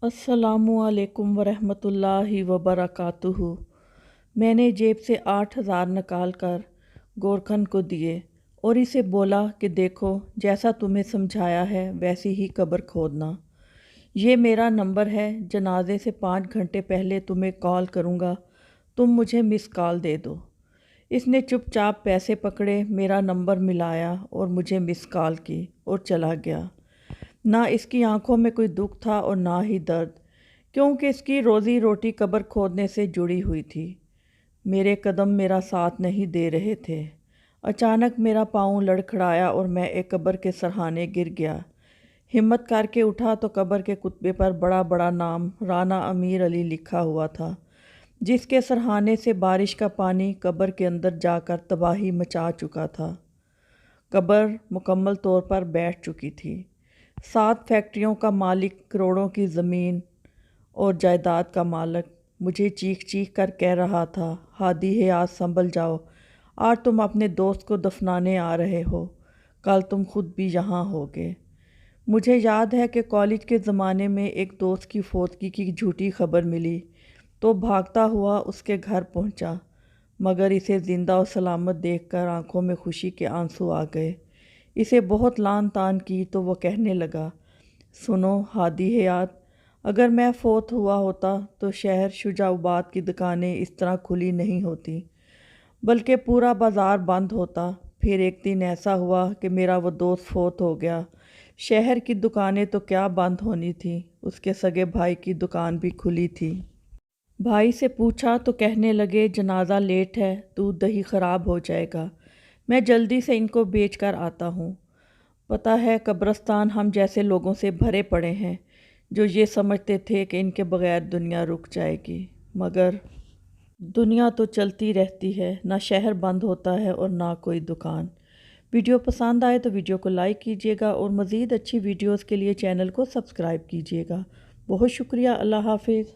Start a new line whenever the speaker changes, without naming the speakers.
अस्सलामुअलैकुम वरहमतुल्लाहि वबरकातुहू। मैंने जेब से 8,000 निकाल कर गोरखन को दिए और इसे बोला कि देखो, जैसा तुम्हें समझाया है वैसी ही कब्र खोदना। ये मेरा नंबर है, जनाजे से 5 घंटे पहले तुम्हें कॉल करूँगा, तुम मुझे मिस कॉल दे दो। इसने चुपचाप पैसे पकड़े, मेरा नंबर मिलाया और मुझे मिस कॉल की और चला गया। ना इसकी आंखों में कोई दुख था और ना ही दर्द, क्योंकि इसकी रोज़ी रोटी कब्र खोदने से जुड़ी हुई थी। मेरे कदम मेरा साथ नहीं दे रहे थे। अचानक मेरा पाँव लड़खड़ाया और मैं एक कब्र के सरहाने गिर गया। हिम्मत करके उठा तो कब्र के कुत्बे पर बड़ा बड़ा नाम राना अमीर अली लिखा हुआ था, जिसके सरहाने से बारिश का पानी कब्र के अंदर जाकर तबाही मचा चुका था। कब्र मुकम्मल तौर पर बैठ चुकी थी। 7 फैक्ट्रियों का मालिक, करोड़ों की ज़मीन और जायदाद का मालिक मुझे चीख चीख कर कह रहा था, हादी है, आज संभल जाओ, आज तुम अपने दोस्त को दफनाने आ रहे हो, कल तुम खुद भी यहाँ होगे। मुझे याद है कि कॉलेज के ज़माने में एक दोस्त की फौतगी की झूठी खबर मिली तो भागता हुआ उसके घर पहुँचा, मगर इसे ज़िंदा और सलामत देखकर आंखों में खुशी के आंसू आ गए। इसे बहुत लान तान की तो वो कहने लगा, सुनो हादी हयात, अगर मैं फ़ौत हुआ होता तो शहर शुजाउबाद की दुकानें इस तरह खुली नहीं होती, बल्कि पूरा बाज़ार बंद होता। फिर एक दिन ऐसा हुआ कि मेरा वो दोस्त फ़ौत हो गया। शहर की दुकानें तो क्या बंद होनी थी, उसके सगे भाई की दुकान भी खुली थी। भाई से पूछा तो कहने लगे, जनाजा लेट है, दूध दही ख़राब हो जाएगा, मैं जल्दी से इनको बेच कर आता हूँ। पता है, कब्रिस्तान हम जैसे लोगों से भरे पड़े हैं जो ये समझते थे कि इनके बगैर दुनिया रुक जाएगी, मगर दुनिया तो चलती रहती है, ना शहर बंद होता है और ना कोई दुकान। वीडियो पसंद आए तो वीडियो को लाइक कीजिएगा और मज़ीद अच्छी वीडियोस के लिए चैनल को सब्सक्राइब कीजिएगा। बहुत शुक्रिया। अल्लाह हाफिज़।